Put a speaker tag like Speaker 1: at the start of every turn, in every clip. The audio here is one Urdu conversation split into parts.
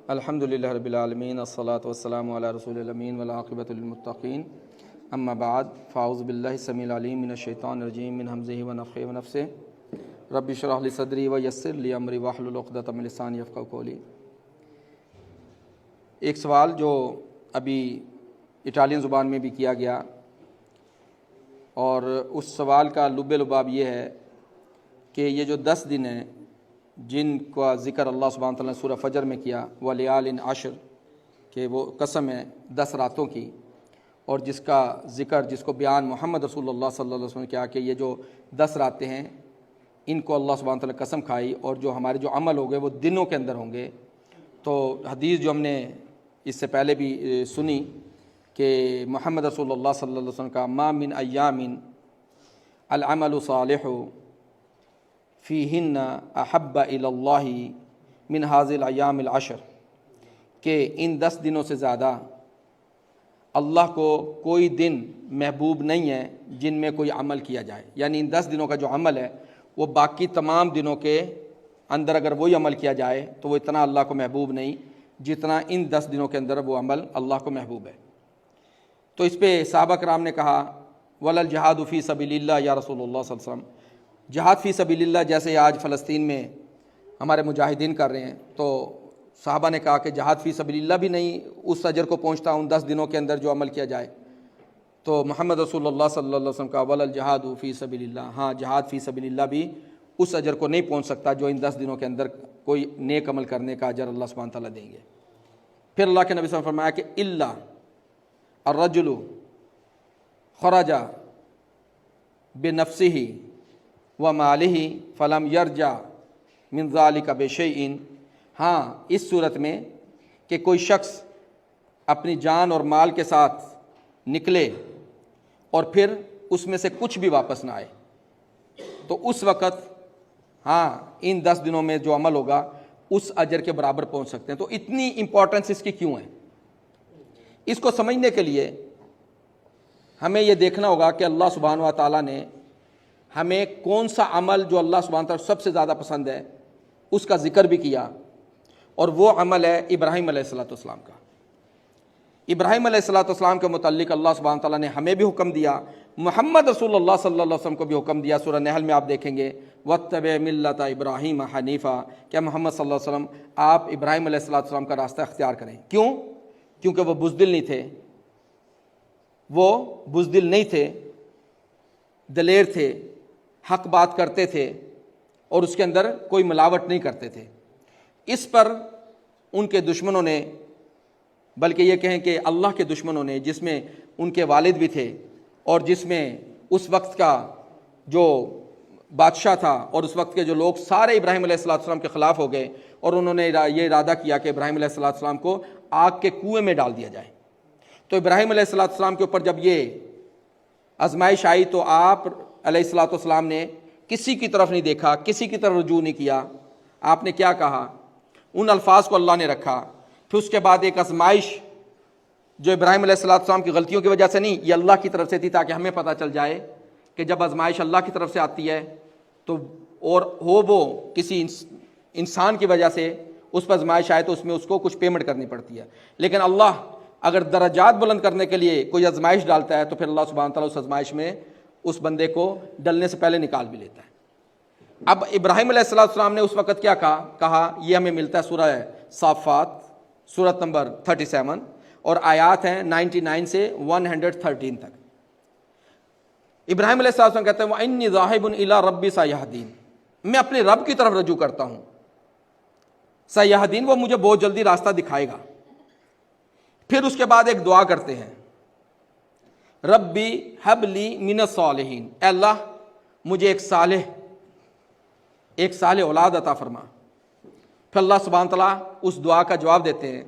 Speaker 1: الحمدللہ رب العالمین الصلاۃ والسلام علی رسول الامین والعاقبۃ للمتقین اما بعد فاعوذ باللہ السمیع العلیم من الشیطان الرجیم من ہمزہ ونفخہ ونفثہ رب اشرح لی صدری ویسر لی امری واحلل عقدۃ من لسانی یفقہوا قولی۔ ایک سوال جو ابھی اٹالین زبان میں بھی کیا گیا، اور اس سوال کا لب لباب یہ ہے کہ یہ جو 10 دن ہیں جن کا ذکر اللہ سبحانہ تعالیٰ نے سورہ فجر میں کیا، وَلَيَالٍ عَشْرٍ، کہ وہ قسم ہے 10 راتوں کی، اور جس کا ذکر، جس کو بیان محمد رسول اللہ صلی اللہ علیہ وسلم نے کیا کہ یہ جو 10 راتیں ہیں ان کو اللہ سبحانہ تعالیٰ قسم کھائی، اور جو ہمارے جو عمل ہو گئے وہ دنوں کے اندر ہوں گے۔ تو حدیث جو ہم نے اس سے پہلے بھی سنی کہ محمد رسول اللہ صلی اللہ علیہ وسلم کا ما من ایام العمل صالح فیہن احب الی اللہ من ھذی الایام العشر، کہ ان 10 دنوں سے زیادہ اللہ کو کوئی دن محبوب نہیں ہے جن میں کوئی عمل کیا جائے، یعنی ان 10 دنوں کا جو عمل ہے وہ باقی تمام دنوں کے اندر اگر وہی عمل کیا جائے تو وہ اتنا اللہ کو محبوب نہیں جتنا ان 10 دنوں کے اندر وہ عمل اللہ کو محبوب ہے۔ تو اس پہ صحابہ کرام نے کہا وَلَا الْجِهَادُ فِي سَبِيلِ اللَّهِ یا رسول اللہ صلی اللہ علیہ وسلم، جہاد فی سبیل اللہ جیسے آج فلسطین میں ہمارے مجاہدین کر رہے ہیں، تو صحابہ نے کہا کہ جہاد فی سبیل اللہ بھی نہیں اس اجر کو پہنچتا ان 10 دنوں کے اندر جو عمل کیا جائے۔ تو محمد رسول اللہ صلی اللہ علیہ وسلم کا وَلَا الْجِهَادُ فِي سَبِيلِ اللَّهِ، ہاں جہاد فی سبیل اللہ بھی اس اجر کو نہیں پہنچ سکتا جو ان 10 دنوں کے اندر کوئی نیک عمل کرنے کا اجر اللہ سبحانہ تعالیٰ دیں گے۔ پھر اللہ کے نبی صلی اللہ علیہ وسلم نے فرمایا کہ اِلَّا الرَّجُلُ خَرَجَ بِنَفْسِهِ وَمَالِهِ فَلَمْ يَرْجَعْ مِنْ ذَلِكَ بِشَيْءٍ، ہاں اس صورت میں کہ کوئی شخص اپنی جان اور مال کے ساتھ نکلے اور پھر اس میں سے کچھ بھی واپس نہ آئے، تو اس وقت ہاں ان 10 دنوں میں جو عمل ہوگا اس اجر کے برابر پہنچ سکتے ہیں۔ تو اتنی امپورٹنس اس کی کیوں ہے؟ اس کو سمجھنے کے لیے ہمیں یہ دیکھنا ہوگا کہ اللہ سبحانہ و تعالیٰ نے ہمیں کون سا عمل جو اللہ سبحانہ تعالیٰ سب سے زیادہ پسند ہے اس کا ذکر بھی کیا، اور وہ عمل ہے ابراہیم علیہ السلام کا۔ ابراہیم علیہ السلام کے متعلق اللہ سبحانہ تعالیٰ نے ہمیں بھی حکم دیا، محمد رسول اللہ صلی اللہ علیہ وسلم کو بھی حکم دیا۔ سورہ نحل میں آپ دیکھیں گے وَاتَّبِعْ مِلَّةَ إِبْرَاهِيمَ حَنِيفًا، کہ محمد صلی اللہ علیہ وسلم آپ ابراہیم علیہ السلام کا راستہ اختیار کریں۔ کیوں؟ کیونکہ وہ بزدل نہیں تھے، وہ بزدل نہیں تھے، دلیر تھے، حق بات کرتے تھے، اور اس کے اندر کوئی ملاوٹ نہیں کرتے تھے۔ اس پر ان کے دشمنوں نے، بلکہ یہ کہیں کہ اللہ کے دشمنوں نے، جس میں ان کے والد بھی تھے اور جس میں اس وقت کا جو بادشاہ تھا اور اس وقت کے جو لوگ سارے ابراہیم علیہ السلام کے خلاف ہو گئے، اور انہوں نے یہ ارادہ کیا کہ ابراہیم علیہ السلام کو آگ کے کنویں میں ڈال دیا جائے۔ تو ابراہیم علیہ السلام کے اوپر جب یہ آزمائش آئی تو آپ علیہ السلام نے کسی کی طرف نہیں دیکھا، کسی کی طرف رجوع نہیں کیا۔ آپ نے کیا کہا؟ ان الفاظ کو اللہ نے رکھا۔ پھر اس کے بعد ایک آزمائش جو ابراہیم علیہ السلام کی غلطیوں کی وجہ سے نہیں، یہ اللہ کی طرف سے تھی، تاکہ ہمیں پتہ چل جائے کہ جب آزمائش اللہ کی طرف سے آتی ہے تو اور ہو وہ کسی انسان کی وجہ سے اس پر آزمائش آئے تو اس میں اس کو کچھ پیمنٹ کرنی پڑتی ہے، لیکن اللہ اگر درجات بلند کرنے کے لیے کوئی آزمائش ڈالتا ہے تو پھر اللہ سبحانہ تعالیٰ اس آزمائش میں اس بندے کو ڈلنے سے پہلے نکال بھی لیتا ہے۔ اب ابراہیم علیہ السلام نے اس وقت کیا کہا یہ ہمیں ملتا ہے سورہ صافات سورت نمبر 37، اور آیات ہیں 99 سے 113 تک۔ ابراہیم علیہ السلام کہتے ہیں وَإِنِّي ذَاهِبٌ إِلَىٰ رَبِّي سَيَهْدِينِ، میں اپنے رب کی طرف رجوع کرتا ہوں، سیہدین، وہ مجھے بہت جلدی راستہ دکھائے گا۔ پھر اس کے بعد ایک دعا کرتے ہیں ربی ہب لی من الصالحین، اے اللہ مجھے ایک صالح اولاد عطا فرما۔ پھر اللہ سبحانہ تعالیٰ اس دعا کا جواب دیتے ہیں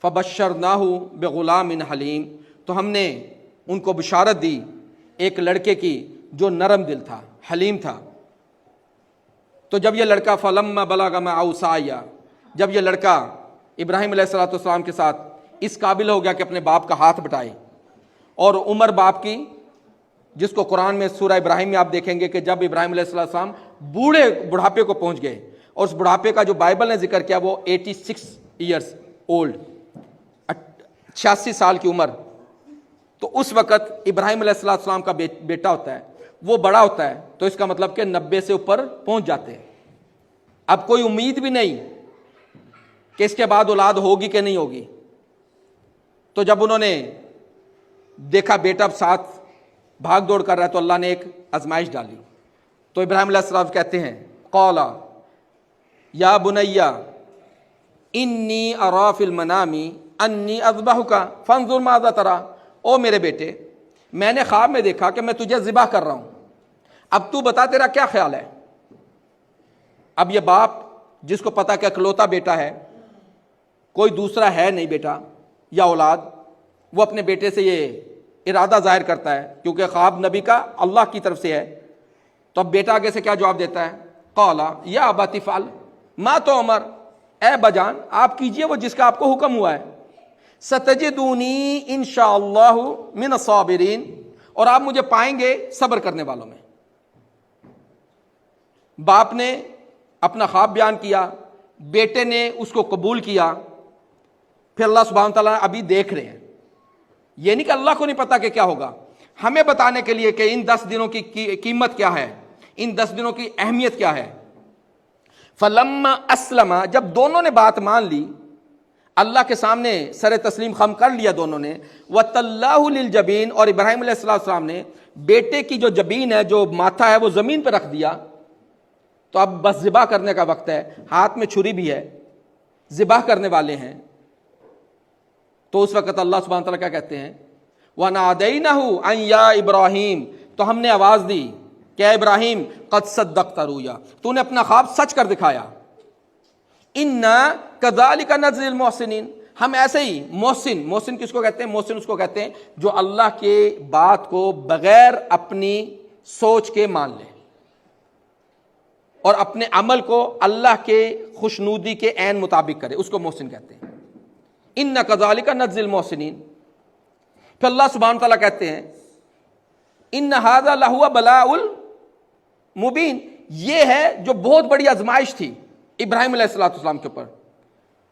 Speaker 1: فبشرناہ بغلام حلیم، تو ہم نے ان کو بشارت دی ایک لڑکے کی جو نرم دل تھا، حلیم تھا۔ تو جب یہ لڑکا فلما بلغ معہ سعی، جب یہ لڑکا ابراہیم علیہ السلام کے ساتھ اس قابل ہو گیا کہ اپنے باپ کا ہاتھ بٹائے، اور عمر باپ کی، جس کو قرآن میں سورہ ابراہیم میں آپ دیکھیں گے کہ جب ابراہیم علیہ السلام بوڑھاپے کو پہنچ گئے، اور اس بڑھاپے کا جو بائبل نے ذکر کیا وہ 86 ایئرس اولڈ، 86 سال کی عمر. تو اس وقت ابراہیم علیہ السلام کا بیٹا ہوتا ہے، وہ بڑا ہوتا ہے، تو اس کا مطلب کہ 90 سے اوپر پہنچ جاتے ہیں. اب کوئی امید بھی نہیں کہ اس کے بعد اولاد ہوگی کہ نہیں ہوگی. تو جب انہوں نے دیکھا بیٹا اب ساتھ بھاگ دوڑ کر رہا ہے، تو اللہ نے ایک آزمائش ڈالی. تو ابراہیم علیہ السلام کہتے ہیں قولا یا بنیا انی ارا فی المنام انی اذبحک فانظر ماذا تری. او میرے بیٹے، میں نے خواب میں دیکھا کہ میں تجھے ذبح کر رہا ہوں، اب تو بتا تیرا کیا خیال ہے. اب یہ باپ جس کو پتا کہ اکلوتا بیٹا ہے، کوئی دوسرا ہے نہیں بیٹا یا اولاد، وہ اپنے بیٹے سے یہ ارادہ ظاہر کرتا ہے کیونکہ خواب نبی کا اللہ کی طرف سے ہے. تو اب بیٹا آگے سے کیا جواب دیتا ہے؟ قالا یا ابت افعل ما تؤمر، اے بجان آپ کیجئے وہ جس کا آپ کو حکم ہوا ہے. ستجدونی انشاءاللہ من الصابرین، اور آپ مجھے پائیں گے صبر کرنے والوں میں. باپ نے اپنا خواب بیان کیا، بیٹے نے اس کو قبول کیا. پھر اللہ سبحانہ تعالیٰ ابھی دیکھ رہے ہیں، یہ نہیں کہ اللہ کو نہیں پتا کہ کیا ہوگا، ہمیں بتانے کے لیے کہ ان 10 دنوں کی قیمت کیا ہے، ان 10 دنوں کی اہمیت کیا ہے. فلما اسلم، جب دونوں نے بات مان لی، اللہ کے سامنے سر تسلیم خم کر لیا دونوں نے. وَتَلَّهُ لِلْجَبِينِ، اور ابراہیم علیہ السلام نے بیٹے کی جو جبین ہے، جو ماتھا ہے، وہ زمین پہ رکھ دیا. تو اب بس ذبح کرنے کا وقت ہے، ہاتھ میں چھری بھی ہے، ذبح کرنے والے ہیں. تو اس وقت اللہ سبحانہ تعالیٰ کیا کہتے ہیں؟ وَنَادَيْنَهُ أَن يَا إِبْرَاهِيمُ، تو ہم نے آواز دی کہ اے ابراہیم قد صدقت رؤیا، تو نے اپنا خواب سچ کر دکھایا. اِنَّا كَذَلِكَ نَجْزِي الْمُحْسِنِينَ، ہم ایسے ہی محسن کس کو کہتے ہیں؟ محسن اس کو کہتے ہیں جو اللہ کے بات کو بغیر اپنی سوچ کے مان لے اور اپنے عمل کو اللہ کے خوشنودی کے عین مطابق کرے، اس کو محسن کہتے ہیں. اِنَّا كَذَلِكَ نَجْزِي الْمُحْسِنِينَ. پھر اللہ سبحانہ تعالیٰ کہتے ہیں اِنَّ هَذَا لَهُوَ بَلَاءٌ الْمُبِينٌ، یہ ہے جو بہت بڑی آزمائش تھی ابراہیم علیہ السلام کے اوپر،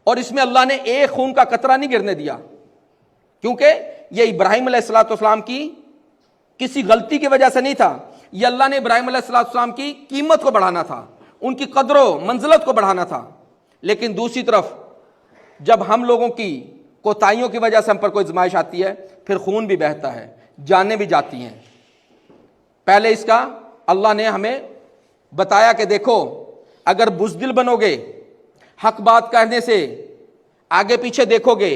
Speaker 1: اور اس میں اللہ نے ایک خون کا قطرہ نہیں گرنے دیا، کیونکہ یہ ابراہیم علیہ السلام کی کسی غلطی کی وجہ سے نہیں تھا. یہ اللہ نے ابراہیم علیہ السلام کی قیمت کو بڑھانا تھا، ان کی قدر و منزلت کو بڑھانا تھا. لیکن دوسری طرف جب ہم لوگوں کی کوتاہیوں کی وجہ سے ہم پر کوئی آزمائش آتی ہے، پھر خون بھی بہتا ہے، جانیں بھی جاتی ہیں. پہلے اس کا اللہ نے ہمیں بتایا کہ دیکھو اگر بزدل بنو گے، حق بات کہنے سے آگے پیچھے دیکھو گے،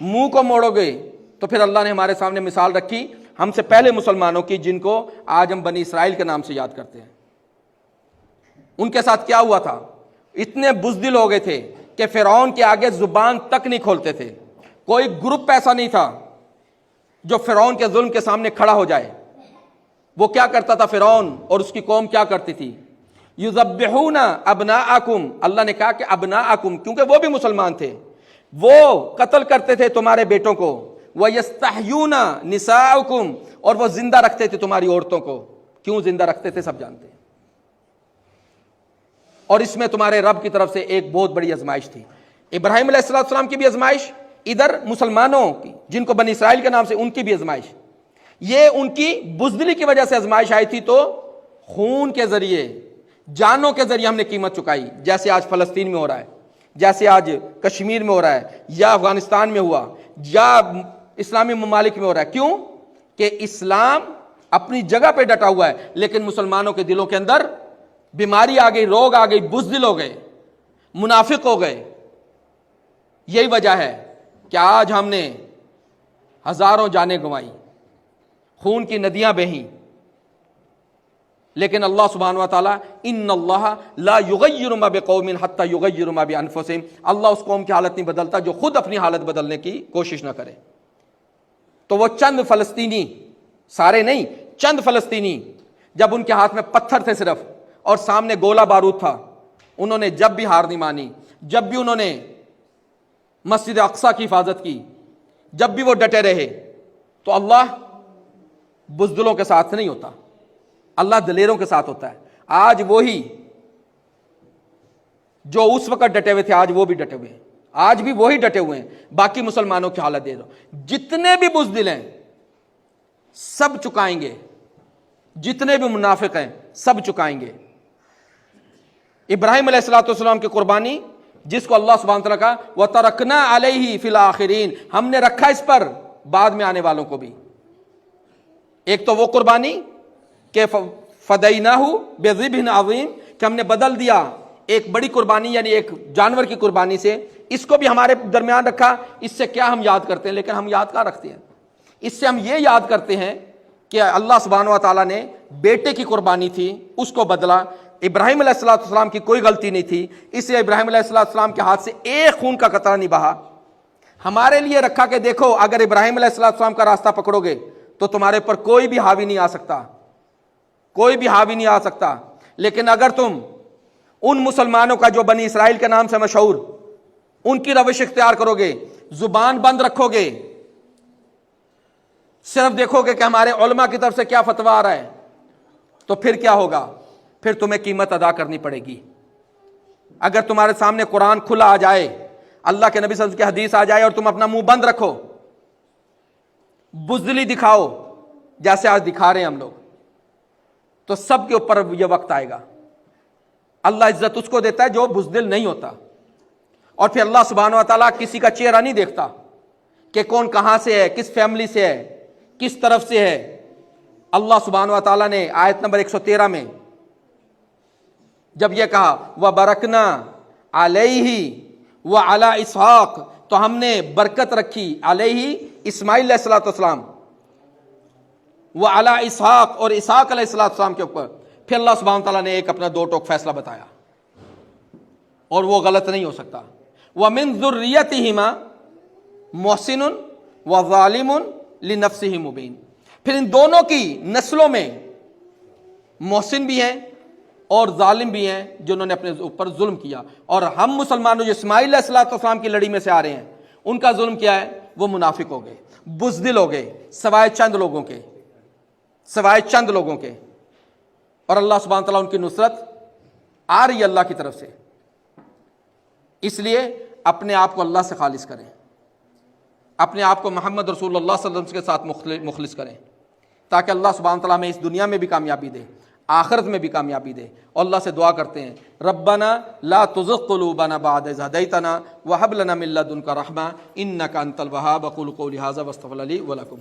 Speaker 1: منہ کو موڑو گے، تو پھر اللہ نے ہمارے سامنے مثال رکھی ہم سے پہلے مسلمانوں کی، جن کو آج ہم بنی اسرائیل کے نام سے یاد کرتے ہیں. ان کے ساتھ کیا ہوا تھا؟ اتنے بزدل ہو گئے تھے کہ فرعون کے آگے زبان تک نہیں کھولتے تھے. کوئی گروپ ایسا نہیں تھا جو فرعون کے ظلم کے سامنے کھڑا ہو جائے. وہ کیا کرتا تھا فرعون اور اس کی قوم کیا کرتی تھی؟ یذبحون ابناءکم، اللہ نے کہا کہ ابناءکم، کیونکہ وہ بھی مسلمان تھے، وہ قتل کرتے تھے تمہارے بیٹوں کو. وَيَسْتَحْيُونَ نِسَاءَکم، اور وہ زندہ رکھتے تھے تمہاری عورتوں کو. کیوں زندہ رکھتے تھے سب جانتے ہیں. اور اس میں تمہارے رب کی طرف سے ایک بہت بڑی آزمائش تھی. ابراہیم علیہ السلام کی بھی آزمائش، ادھر مسلمانوں کی جن کو بنی اسرائیل کے نام سے، ان کی بھی آزمائش. یہ ان کی بزدلی کی وجہ سے آزمائش آئی تھی، تو خون کے ذریعے، جانوں کے ذریعے ہم نے قیمت چکائی. جیسے آج فلسطین میں ہو رہا ہے، جیسے آج کشمیر میں ہو رہا ہے، یا افغانستان میں ہوا، یا اسلامی ممالک میں ہو رہا ہے. کیوں؟ کہ اسلام اپنی جگہ پہ ڈٹا ہوا ہے، لیکن مسلمانوں کے دلوں کے اندر بیماری آ گئی، روگ آ گئی، بزدل ہو گئے، منافق ہو گئے. یہی وجہ ہے کہ آج ہم نے ہزاروں جانیں گنوائی، خون کی ندیاں بہیں. لیکن اللہ سبحانہ و تعالیٰ ان اللہ لا یغیر ما بقوم حتی یغیروا ما بانفسہم، اللہ اس قوم کی حالت نہیں بدلتا جو خود اپنی حالت بدلنے کی کوشش نہ کرے. تو وہ چند فلسطینی، سارے نہیں، چند فلسطینی، جب ان کے ہاتھ میں پتھر تھے صرف اور سامنے گولہ بارود تھا، انہوں نے جب بھی ہار نہیں مانی، جب بھی انہوں نے مسجد اقصیٰ کی حفاظت کی، جب بھی وہ ڈٹے رہے. تو اللہ بزدلوں کے ساتھ نہیں ہوتا، اللہ دلیروں کے ساتھ ہوتا ہے. آج وہی جو اس وقت ڈٹے ہوئے تھے، آج وہ بھی ڈٹے ہوئے ہیں. آج بھی وہی ڈٹے ہوئے ہیں. باقی مسلمانوں کی حالت دے دو. جتنے بھی بزدل ہیں سب چکائیں گے, جتنے بھی منافق ہیں سب چکائیں گے. ابراہیم علیہ الصلوۃ والسلام کی قربانی جس کو اللہ سبحانہ وتعالیٰ کا وَتَرَكْنَا عَلَيْهِ فِي الْآخِرِينَ, ہم نے رکھا اس پر بعد میں آنے والوں کو بھی. ایک تو وہ قربانی کہ فَدَيْنَاهُ بِذِبْحٍ عَظِيمٍ, کہ ہم نے بدل دیا ایک بڑی قربانی یعنی ایک جانور کی قربانی سے. اس کو بھی ہمارے درمیان رکھا. اس سے کیا ہم یاد کرتے ہیں, لیکن ہم یاد کہاں رکھتے ہیں. اس سے ہم یہ یاد کرتے ہیں کہ اللہ سبحانہ و تعالیٰ نے بیٹے کی قربانی تھی اس کو بدلا. ابراہیم علیہ السلام کی کوئی غلطی نہیں تھی, اس لیے ابراہیم علیہ السلام کے ہاتھ سے ایک خون کا قطرہ نہیں بہا. ہمارے لیے رکھا کہ دیکھو اگر ابراہیم علیہ السلام کا راستہ پکڑو گے تو تمہارے اوپر کوئی بھی حاوی نہیں آ سکتا, کوئی بھی حاوی نہیں آ سکتا. لیکن اگر تم ان مسلمانوں کا جو بنی اسرائیل کے نام سے مشہور, ان کی روش اختیار کرو گے, زبان بند رکھو گے, صرف دیکھو گے کہ ہمارے علماء کی طرف سے کیا فتویٰ آ رہا ہے, تو پھر کیا ہوگا, پھر تمہیں قیمت ادا کرنی پڑے گی. اگر تمہارے سامنے قرآن کھلا آ جائے, اللہ کے نبی صلی اللہ علیہ وسلم کی حدیث آ جائے اور تم اپنا منہ بند رکھو, بزدلی دکھاؤ جیسے آج دکھا رہے ہیں ہم لوگ, تو سب کے اوپر یہ وقت آئے گا. اللہ عزت اس کو دیتا ہے جو بزدل نہیں ہوتا. اور پھر اللہ سبحانہ و تعالیٰ کسی کا چہرہ نہیں دیکھتا کہ کون کہاں سے ہے, کس فیملی سے ہے, کس طرف سے ہے. اللہ سبحانہ و تعالیٰ نے آیت نمبر 113 میں جب یہ کہا وَبَرَكْنَا عَلَيْهِ وَعَلَىٰ إِسْحَاقَ, تو ہم نے برکت رکھی علیہ اسماعیل علیہ الصلوۃ والسلام, وَعَلَىٰ إِسْحَاقَ اور اسحاق علیہ الصلوۃ والسلام کے اوپر. پھر اللہ سبحانہ تعالیٰ نے ایک اپنا دو ٹوک فیصلہ بتایا اور وہ غلط نہیں ہو سکتا. وَمِن ذُرِّيَّتِهِمَا مُحْسِنٌ وَظَالِمٌ لِنَفْسِهِ مُبِينٌ, پھر ان دونوں کی نسلوں میں محسن بھی ہیں اور ظالم بھی ہیں جنہوں نے اپنے اوپر ظلم کیا. اور ہم مسلمانوں جو اسماعیل علیہ السلام کی لڑی میں سے آ رہے ہیں, ان کا ظلم کیا ہے, وہ منافق ہو گئے, بزدل ہو گئے, سوائے چند لوگوں کے, سوائے چند لوگوں کے. اور اللہ سبحانہ تعالیٰ ان کی نصرت آ رہی ہے اللہ کی طرف سے. اس لیے اپنے آپ کو اللہ سے خالص کریں, اپنے آپ کو محمد رسول اللہ صلی اللہ علیہ وسلم کے ساتھ مخلص کریں, تاکہ اللہ سبحانہ تعالیٰ ہمیں اس دنیا میں بھی کامیابی دے, آخرت میں بھی کامیابی دے. اور اللہ سے دعا کرتے ہیں ربنا لا تزغ قلوبنا بعد اذ ہدیتنا وہب لنا من لدنک رحمہ انک انت الوہاب. اقول قولی ھذا واستغفر لی ولکم.